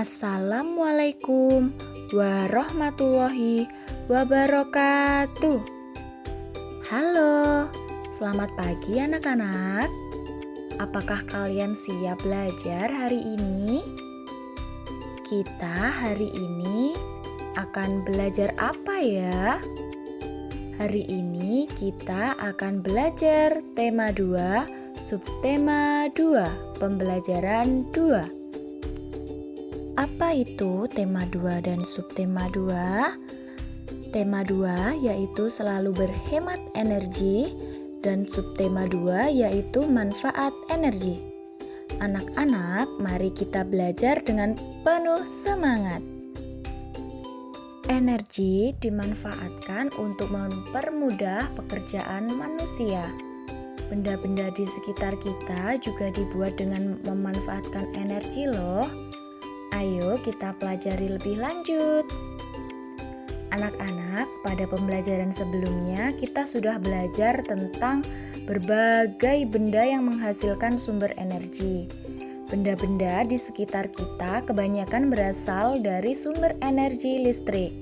Assalamualaikum warahmatullahi wabarakatuh. Halo, selamat pagi anak-anak. Apakah kalian siap belajar hari ini? Kita hari ini akan belajar apa ya? Hari ini kita akan belajar tema 2, subtema 2, pembelajaran 2. Apa itu tema 2 dan subtema 2? Tema 2 yaitu selalu berhemat energi dan subtema 2 yaitu manfaat energi. Anak-anak, mari kita belajar dengan penuh semangat. Energi dimanfaatkan untuk mempermudah pekerjaan manusia. Benda-benda di sekitar kita juga dibuat dengan memanfaatkan energi loh. Ayo kita pelajari lebih lanjut. Anak-anak, pada pembelajaran sebelumnya kita sudah belajar tentang berbagai benda yang menghasilkan sumber energi. Benda-benda di sekitar kita kebanyakan berasal dari sumber energi listrik.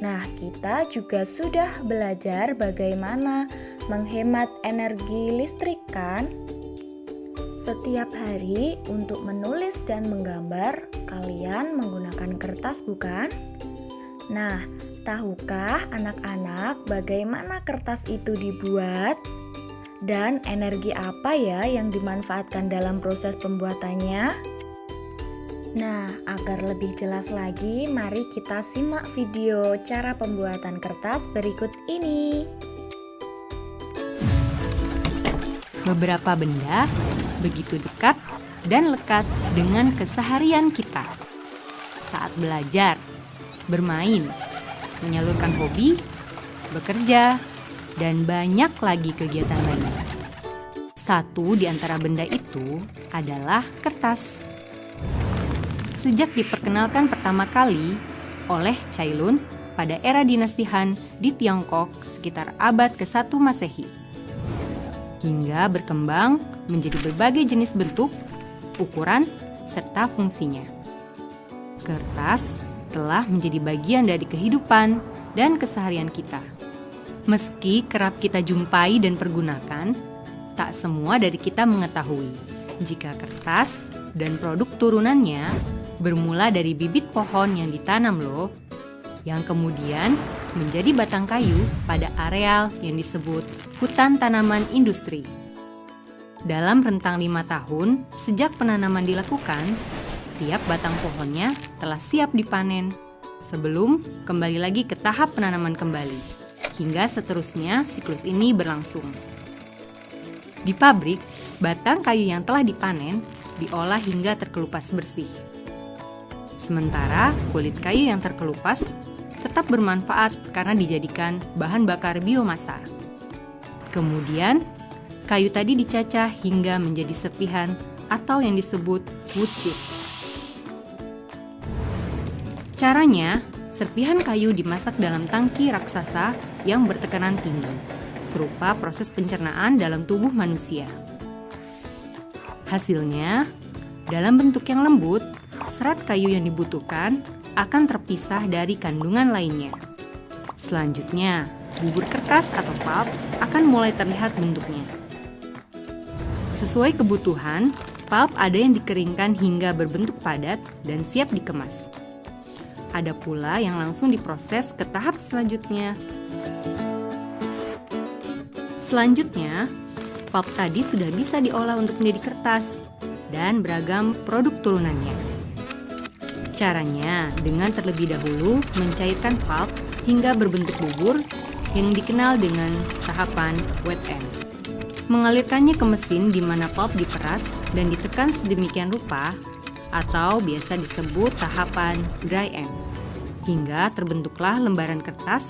Nah, kita juga sudah belajar bagaimana menghemat energi listrik kan? Setiap hari untuk menulis dan menggambar, kalian menggunakan kertas bukan? Nah, tahukah anak-anak bagaimana kertas itu dibuat? Dan energi apa ya yang dimanfaatkan dalam proses pembuatannya? Nah, agar lebih jelas lagi, mari kita simak video cara pembuatan kertas berikut ini. Beberapa benda begitu dekat dan lekat dengan keseharian kita. Saat belajar, bermain, menyalurkan hobi, bekerja, dan banyak lagi kegiatan lainnya. Satu di antara benda itu adalah kertas. Sejak diperkenalkan pertama kali oleh Cailun pada era dinasti Han di Tiongkok sekitar abad ke-1 Masehi, hingga berkembang menjadi berbagai jenis bentuk, ukuran, serta fungsinya. Kertas telah menjadi bagian dari kehidupan dan keseharian kita. Meski kerap kita jumpai dan pergunakan, tak semua dari kita mengetahui jika kertas dan produk turunannya bermula dari bibit pohon yang ditanam loh, yang kemudian menjadi batang kayu pada areal yang disebut hutan tanaman industri. Dalam rentang 5 tahun sejak penanaman dilakukan, tiap batang pohonnya telah siap dipanen sebelum kembali lagi ke tahap penanaman kembali, hingga seterusnya siklus ini berlangsung. Di pabrik, batang kayu yang telah dipanen diolah hingga terkelupas bersih. Sementara kulit kayu yang terkelupas tetap bermanfaat karena dijadikan bahan bakar biomasa. Kemudian, kayu tadi dicacah hingga menjadi serpihan atau yang disebut wood chips. Caranya, serpihan kayu dimasak dalam tangki raksasa yang bertekanan tinggi, serupa proses pencernaan dalam tubuh manusia. Hasilnya, dalam bentuk yang lembut, serat kayu yang dibutuhkan akan terpisah dari kandungan lainnya. Selanjutnya, bubur kertas atau pulp akan mulai terlihat bentuknya. Sesuai kebutuhan, pulp ada yang dikeringkan hingga berbentuk padat dan siap dikemas. Ada pula yang langsung diproses ke tahap selanjutnya. Selanjutnya, pulp tadi sudah bisa diolah untuk menjadi kertas dan beragam produk turunannya. Caranya dengan terlebih dahulu mencairkan pulp hingga berbentuk bubur yang dikenal dengan tahapan wet end. Mengalirkannya ke mesin di mana pulp diperas dan ditekan sedemikian rupa atau biasa disebut tahapan dry end, hingga terbentuklah lembaran kertas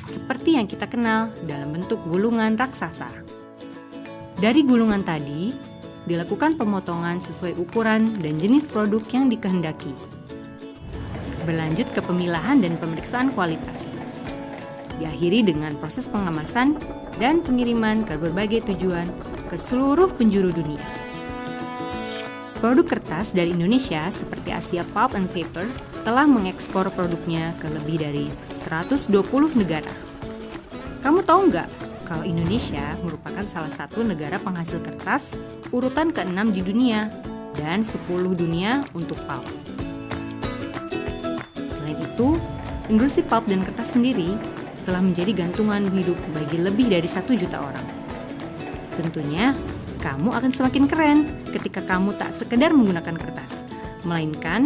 seperti yang kita kenal dalam bentuk gulungan raksasa. Dari gulungan tadi, dilakukan pemotongan sesuai ukuran dan jenis produk yang dikehendaki. Berlanjut ke pemilahan dan pemeriksaan kualitas. Diakhiri dengan proses pengemasan dan pengiriman ke berbagai tujuan ke seluruh penjuru dunia. Produk kertas dari Indonesia seperti Asia Pulp and Paper telah mengekspor produknya ke lebih dari 120 negara. Kamu tahu nggak kalau Indonesia merupakan salah satu negara penghasil kertas urutan ke-6 di dunia dan 10 dunia untuk pulp. Selain itu, industri pulp dan kertas sendiri telah menjadi gantungan hidup bagi lebih dari 1 juta orang. Tentunya, kamu akan semakin keren ketika kamu tak sekedar menggunakan kertas, melainkan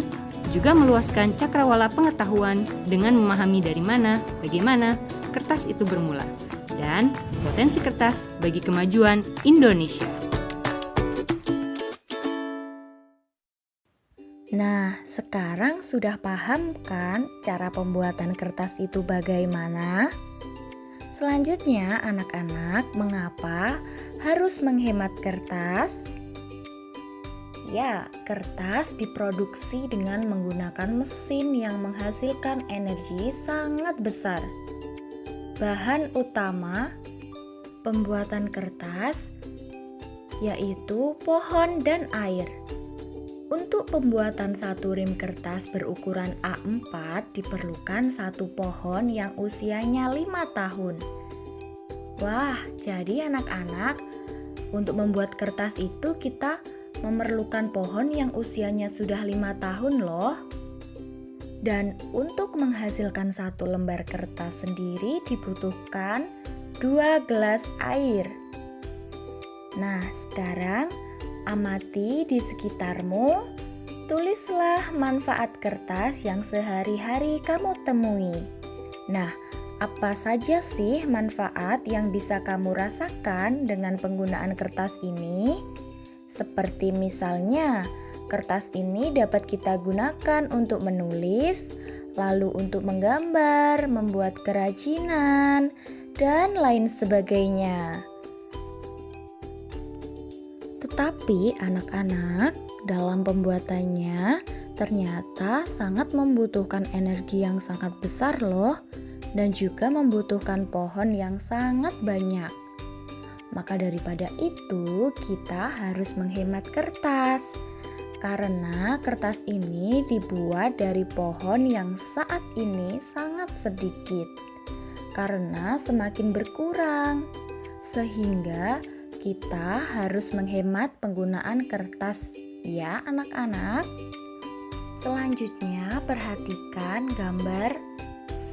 juga meluaskan cakrawala pengetahuan dengan memahami dari mana, bagaimana kertas itu bermula, dan potensi kertas bagi kemajuan Indonesia. Nah, sekarang sudah paham kan cara pembuatan kertas itu bagaimana? Selanjutnya, anak-anak, mengapa harus menghemat kertas? Ya, kertas diproduksi dengan menggunakan mesin yang menghasilkan energi sangat besar. Bahan utama pembuatan kertas yaitu pohon dan air. Untuk pembuatan satu rim kertas berukuran A4 diperlukan satu pohon yang usianya 5 tahun. Wah, jadi anak-anak, untuk membuat kertas itu kita memerlukan pohon yang usianya sudah 5 tahun loh. Dan untuk menghasilkan satu lembar kertas sendiri dibutuhkan 2 gelas air. Nah, sekarang amati di sekitarmu, tulislah manfaat kertas yang sehari-hari kamu temui. Nah, apa saja sih manfaat yang bisa kamu rasakan dengan penggunaan kertas ini? Seperti misalnya, kertas ini dapat kita gunakan untuk menulis, lalu untuk menggambar, membuat kerajinan, dan lain sebagainya. Tetapi anak-anak dalam pembuatannya ternyata sangat membutuhkan energi yang sangat besar loh, dan juga membutuhkan pohon yang sangat banyak. Maka daripada itu kita harus menghemat kertas, karena kertas ini dibuat dari pohon yang saat ini sangat sedikit, karena semakin berkurang, sehingga kita harus menghemat penggunaan kertas ya anak-anak. Selanjutnya perhatikan gambar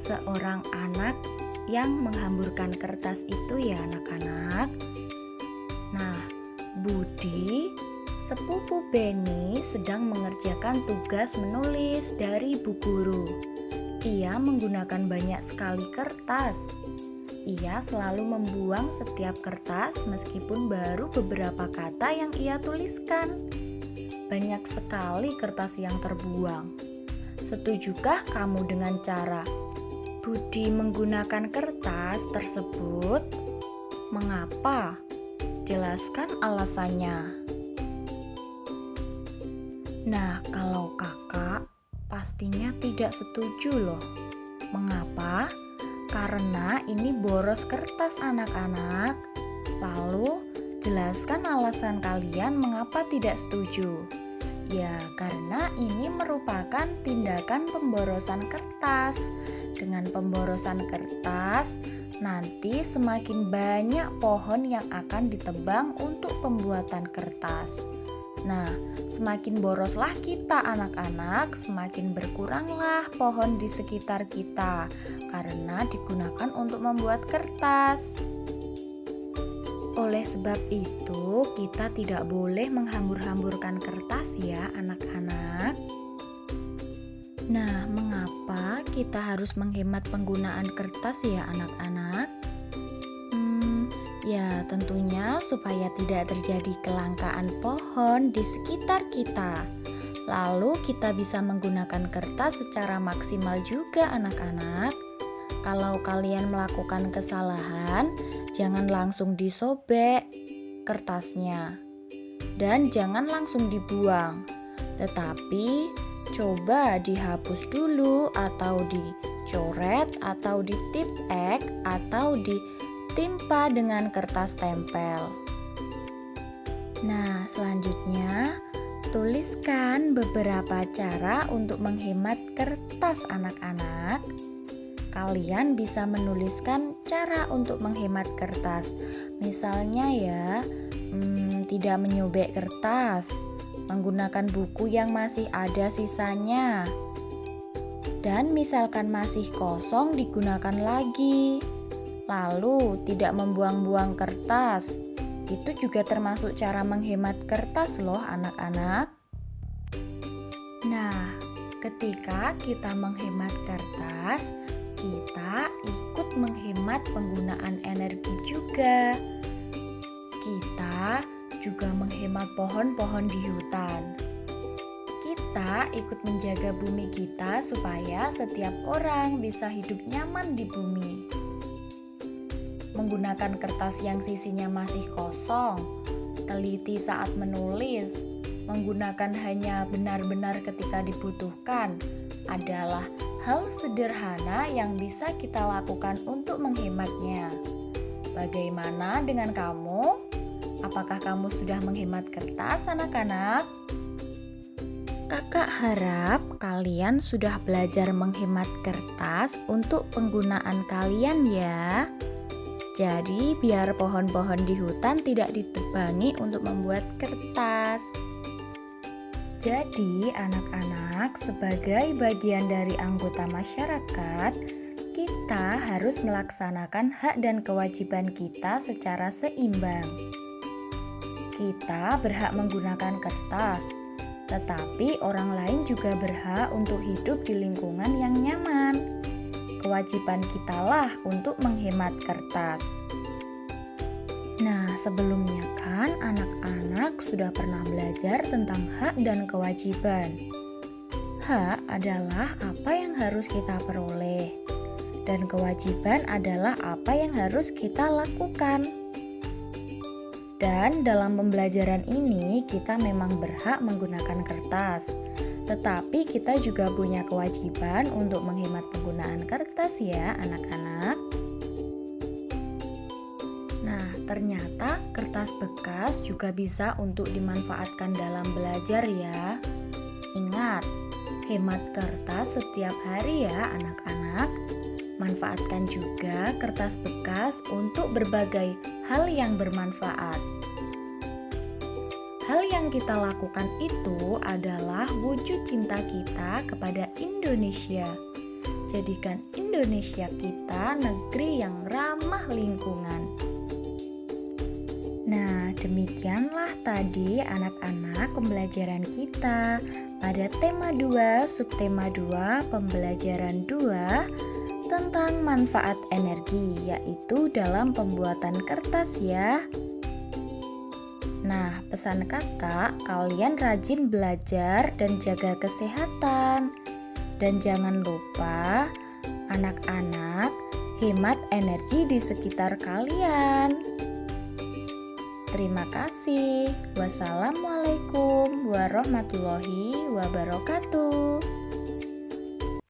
seorang anak yang menghamburkan kertas itu ya anak-anak. Nah, Budi, sepupu Beni sedang mengerjakan tugas menulis dari Bu Guru. Ia menggunakan banyak sekali kertas. Ia selalu membuang setiap kertas meskipun baru beberapa kata yang ia tuliskan. Banyak sekali kertas yang terbuang. Setujukah kamu dengan cara Budi menggunakan kertas tersebut? Mengapa? Jelaskan alasannya. Nah, kalau kakak pastinya tidak setuju loh. Mengapa? Karena ini boros kertas anak-anak. Lalu, jelaskan alasan kalian mengapa tidak setuju. Ya, karena ini merupakan tindakan pemborosan kertas. Dengan pemborosan kertas, nanti semakin banyak pohon yang akan ditebang untuk pembuatan kertas. Nah, semakin boroslah kita anak-anak, semakin berkuranglah pohon di sekitar kita karena digunakan untuk membuat kertas. Oleh sebab itu, kita tidak boleh menghambur-hamburkan kertas ya anak-anak. Nah, mengapa kita harus menghemat penggunaan kertas ya anak-anak? Ya, tentunya supaya tidak terjadi kelangkaan pohon di sekitar kita. Lalu kita bisa menggunakan kertas secara maksimal juga anak-anak. Kalau kalian melakukan kesalahan, jangan langsung disobek kertasnya. Dan jangan langsung dibuang. Tetapi coba dihapus dulu atau dicoret atau ditip-ek atau ditimpa dengan kertas tempel. Nah, selanjutnya Tuliskan beberapa cara untuk menghemat kertas anak-anak. Kalian bisa menuliskan cara untuk menghemat kertas. Misalnya ya, tidak menyobek kertas, menggunakan buku yang masih ada sisanya. Dan misalkan masih kosong digunakan lagi. Lalu tidak membuang-buang kertas. Itu juga termasuk cara menghemat kertas loh anak-anak. Nah, ketika kita menghemat kertas, kita ikut menghemat penggunaan energi juga. Kita juga menghemat pohon-pohon di hutan. Kita ikut menjaga bumi kita supaya setiap orang bisa hidup nyaman di bumi. Menggunakan kertas yang sisinya masih kosong, teliti saat menulis, menggunakan hanya benar-benar ketika dibutuhkan adalah hal sederhana yang bisa kita lakukan untuk menghematnya. Bagaimana dengan kamu? Apakah kamu sudah menghemat kertas, anak-anak? Kakak harap kalian sudah belajar menghemat kertas untuk penggunaan kalian ya. Jadi biar pohon-pohon di hutan tidak ditebangi untuk membuat kertas. Jadi anak-anak sebagai bagian dari anggota masyarakat, kita harus melaksanakan hak dan kewajiban kita secara seimbang. Kita berhak menggunakan kertas, tetapi orang lain juga berhak untuk hidup di lingkungan yang nyaman. Kewajiban kitalah untuk menghemat kertas. Nah, sebelumnya kan anak-anak sudah pernah belajar tentang hak dan kewajiban. Hak adalah apa yang harus kita peroleh, dan kewajiban adalah apa yang harus kita lakukan. Dan dalam pembelajaran ini kita memang berhak menggunakan kertas, tetapi kita juga punya kewajiban untuk menghemat penggunaan kertas ya anak-anak. Nah, ternyata kertas bekas juga bisa untuk dimanfaatkan dalam belajar ya. Ingat, hemat kertas setiap hari ya anak-anak. Manfaatkan juga kertas bekas untuk berbagai hal yang bermanfaat. Hal yang kita lakukan itu adalah wujud cinta kita kepada Indonesia. Jadikan Indonesia kita negeri yang ramah lingkungan. Nah, demikianlah tadi anak-anak pembelajaran kita pada tema 2, subtema 2, pembelajaran 2 tentang manfaat energi, yaitu dalam pembuatan kertas ya. Nah, pesan kakak, kalian rajin belajar dan jaga kesehatan. Dan jangan lupa, anak-anak, hemat energi di sekitar kalian. Terima kasih. Wassalamualaikum warahmatullahi wabarakatuh.